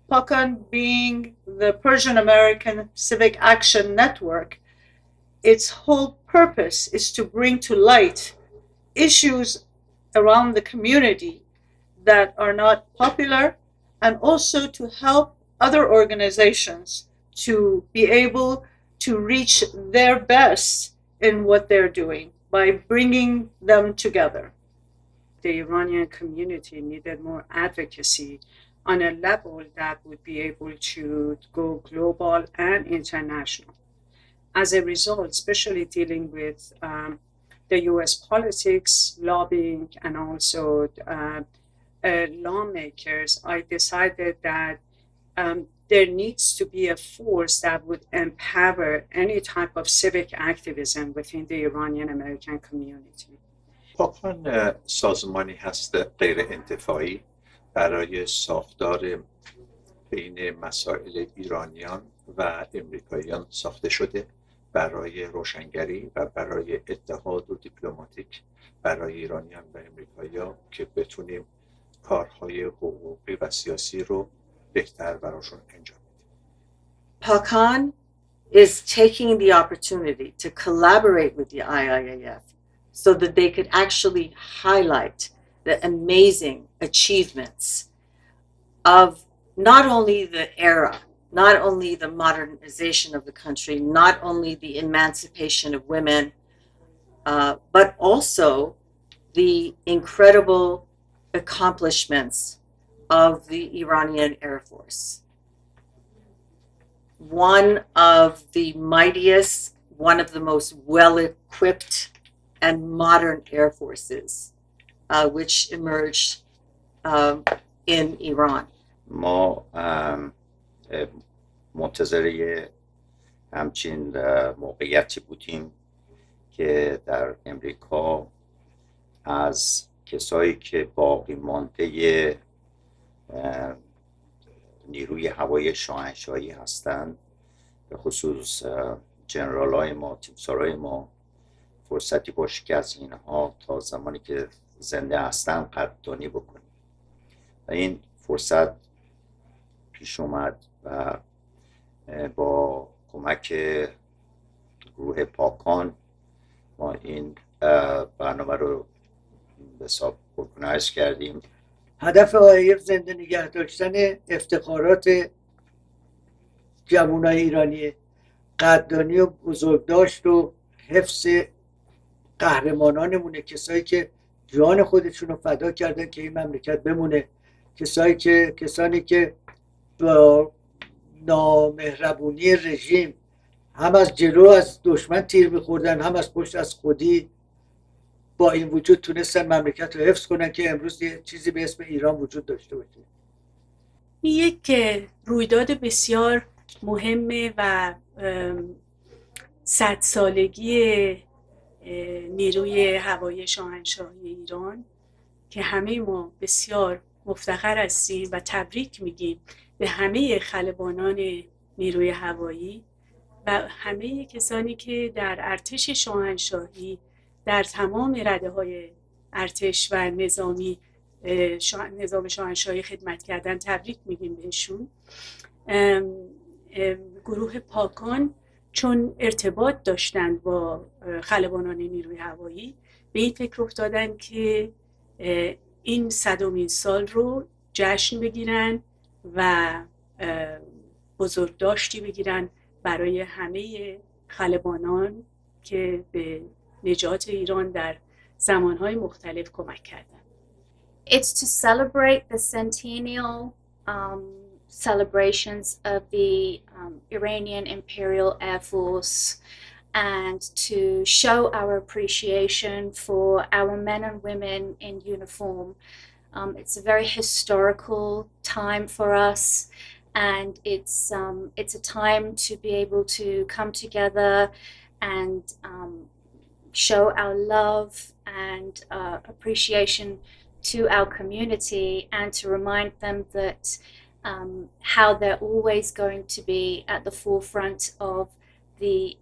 PACAN being the Persian American Civic Action Network, its whole purpose is to bring to light issues around the community that are not popular, and also to help other organizations to be able to reach their best in what they're doing by bringing them together. The Iranian community needed more advocacy on a level that would be able to go global and international. As a result, especially dealing with the US politics, lobbying, and also lawmakers, I decided that there needs to be a force that would empower any type of civic activism within the Iranian American community. پاکان سازمانی هست غیر انتفاعی برای ساختار بین مسائل ایرانیان و امریکاییان ساخته شده برای روشنگری و برای اتحاد و دیپلماتیک برای ایرانیان و امریکایی‌ها که بتونیم کارهای حقوقی و سیاسی رو بهتر براشون انجام بدیم. PACAN is taking the opportunity to collaborate with the IIAF so that they could actually highlight the amazing achievements of not only the era, not only the modernization of the country, not only the emancipation of women, but also the incredible accomplishments of the Iranian Air Force. One of the mightiest, one of the most well-equipped and modern air forces which emerged in Iran. ما منتظر همچین موقعیتی بودیم که در امریکا از کسایی که باقی مانده نیروی هوایی شاهنشاهی هستند، به خصوص جنرالای ما، تیمسارای ما، فرصتی باشه که از اینها تا زمانی که زنده هستن قدردانی بکنیم و این فرصت پیش اومد و با کمک گروه پاکان ما این برنامه رو به حساب ارگانایز کردیم. هدف IIF زنده نگه داشتن افتخارات جوانای ایرانی، قدردانی و بزرگداشت و حفظ قهرمانانمونه، کسایی که جان خودشون رو فدا کردن که این مملکت بمونه، کسانی که با نامهربونی رژیم هم از جلو از دشمن تیر میخوردن، هم از پشت از خودی، با این وجود تونستن مملکت رو حفظ کنن که امروز یه چیزی به اسم ایران وجود داشته باشه. یک رویداد بسیار مهمه و 100 سالگی نیروی هوایی شاهنشاهی ایران که همه ما بسیار مفتخر هستیم و تبریک میگیم به همه خلبانان نیروی هوایی و همه کسانی که در ارتش شاهنشاهی در تمام رده‌های ارتش و نظام شاهنشاهی خدمت کردن تبریک میگیم بهشون. گروه پاکان چون ارتباط داشتند با خلبانان نیروی هوایی به این فکر افتادن که این 100مین سال رو جشن بگیرن و بزرگداشتی بگیرن برای همه خلبانان که به نجات ایران در زمانهای مختلف کمک کردن. It's to celebrate the centennial celebrations of the Iranian Imperial Air Force and to show our appreciation for our men and women in uniform. It's a very historical time for us, and it's a time to be able to come together and show our love and appreciation to our community, and to remind them that how they're always going to be at the forefront of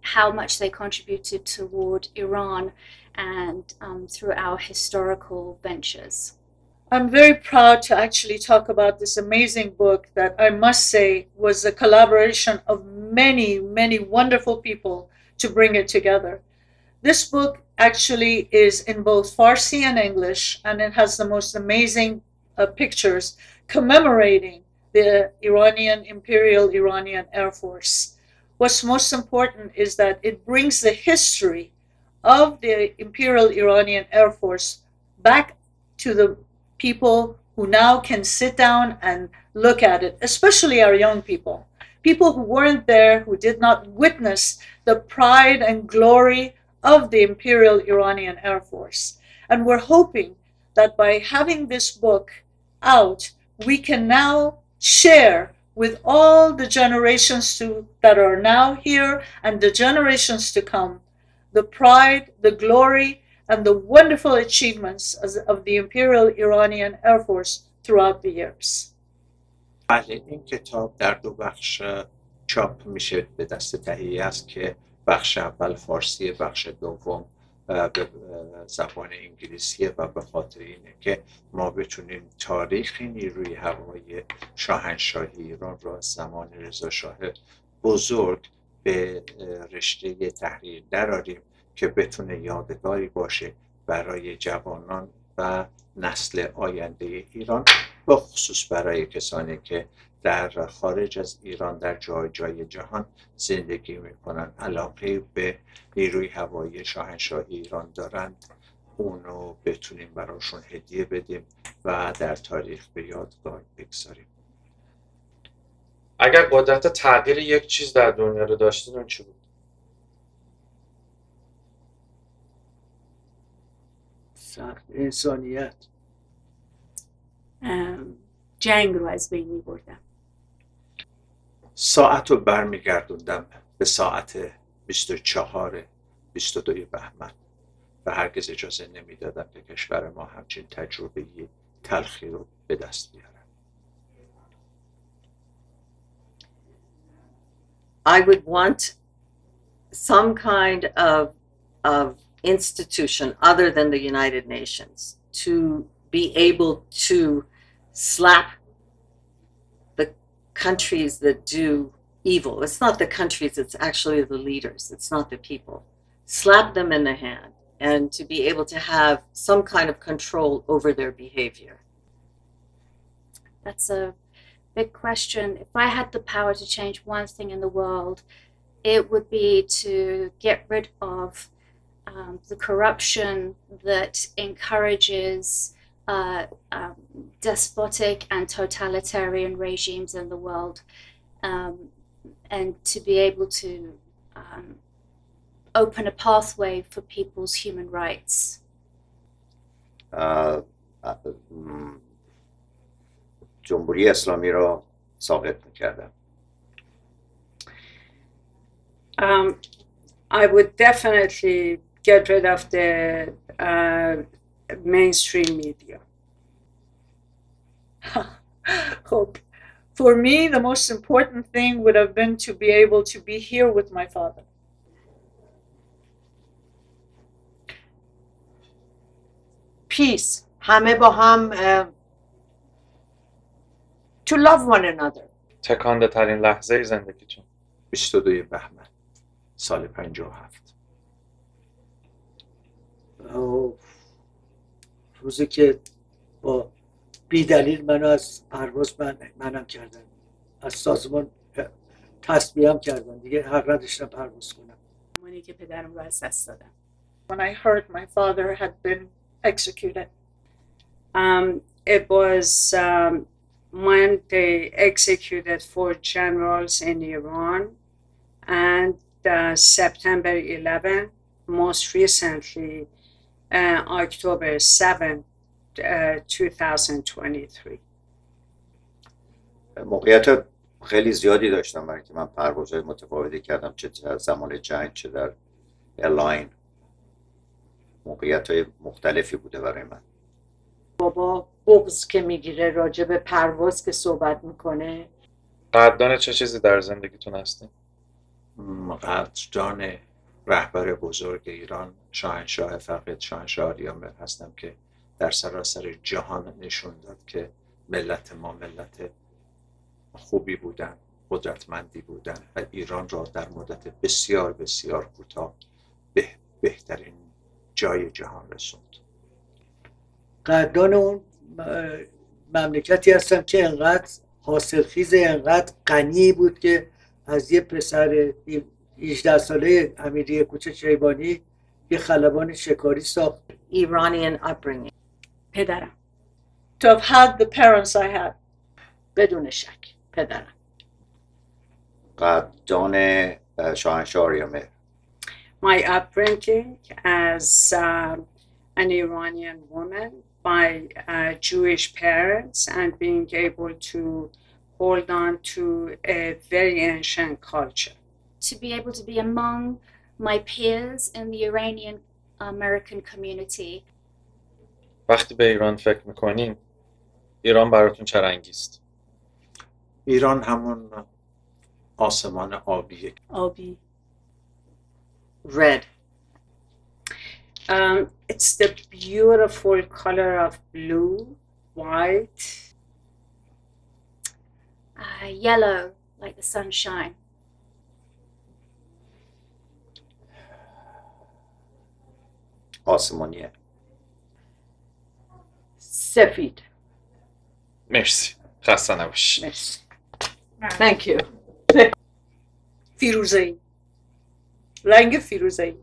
how much they contributed toward Iran and through our historical ventures. I'm very proud to actually talk about this amazing book that I must say was a collaboration of many, many wonderful people to bring it together. This book actually is in both Farsi and English, and it has the most amazing pictures commemorating the Imperial Iranian Air Force. What's most important is that it brings the history of the Imperial Iranian Air Force back to the people who now can sit down and look at it, especially our young people who weren't there, who did not witness the pride and glory of the Imperial Iranian Air Force. And we're hoping that by having this book out, we can now share with all the generations that are now here and the generations to come, the pride, the glory, and the wonderful achievements of the Imperial Iranian Air Force throughout the years. بله این کتاب در 2 بخش چاپ میشه به دست تهیه است که بخش اول فارسی، بخش دوم به زبان انگلیسی و به خاطر اینه که ما بتونیم تاریخ نیروی هوایی شاهنشاهی ایران را از زمان رضا شاه بزرگ به رشته تحریر درآوریم که بتونه یادگاری باشه برای جوانان و نسل آینده ایران، با خصوص برای کسانی که در خارج از ایران در جای جهان زندگی میکنن، علاقه به نیروی هوایی شاهنشاهی ایران دارند، اونو بتونیم براشون هدیه بدیم و در تاریخ به یادگار بگذاریم. اگر قدرت تغییر یک چیز در دنیا رو داشتید اون چی بود؟ سخت انسانیت. جنگ رو از بین می بردم. ساعت رو برمیگردوندم به ساعت 22 بهمن و هرگز اجازه نمیدادم که کشور ما همچین تجربه تلخی رو به دست بیاره. I would want some kind of institution other than the United Nations to be able to slap the countries that do evil. It's not the countries, it's actually the leaders. It's not the people. Slap them in the hand and to be able to have some kind of control over their behavior. That's a big question. If I had the power to change one thing in the world, it would be to get rid of the corruption that encourages despotic and totalitarian regimes in the world, and to be able to open a pathway for people's human rights. جمهوری اسلامی را ساقط می‌کردم. I would definitely get rid of the mainstream media. For me, the most important thing would have been to be able to be here with my father. Peace. همه با هم to love one another. تکانده ترین لحظه زندگیتون؟ 22 بهمن سال 57. روزی که با بیدلیل منو از پرواز منم کردن، از سازمان تصفیه‌ام کردن، دیگه حق نداشتم پرواز کنم. زمانی که پدرم رو از دست دادم. When I heard my father had been executed. It was when they executed 4 generals in Iran, and September 11, most recently October 7, 2023. موقعیت خیلی زیادی داشتم برای که من پروازهای متفاوتی کردم، چه در زمان جنگ چه در ایرلاین. موقعیت‌های مختلفی بوده برای من. بابا بغض که میگیره راجع به پرواز که صحبت میکنه. قدردان چه چیزی در زندگیتون هستین؟ قدردان رهبر بزرگ ایران شاهنشاه فقید، شاهنشاه آریامر هستم که در سراسر جهان نشون داد که ملت ما ملت خوبی بودن، قدرتمندی بودن و ایران را در مدت بسیار بسیار کوتاه به بهترین جای جهان رسوند. قدردان اون مملکتی هستم که انقدر حاصلخیز، انقدر غنی بود که از یه پسر 18 ساله امیری کوچه شیبانی یه خلبان شکاری ساخت. Iranian upbringing. پدرم. To have had the parents I had. بدون شک پدرم. قدردان شاهنشاه آریامر. My upbringing as an Iranian woman by Jewish parents and being able to hold on to a very ancient culture. To be able to be among my peers in the Iranian American community. وقتی به ایران فکر میکنین ایران براتون چه رنگی است؟ ایران همون آسمان آبیه. آبی. Red. It's the beautiful color of blue, white. Yellow, like the sunshine. آسمانیه. سفید. مرسی. خسته نباشی. مرسی. Thank you. فیروزه‌ای. رنگ فیروزه‌ای.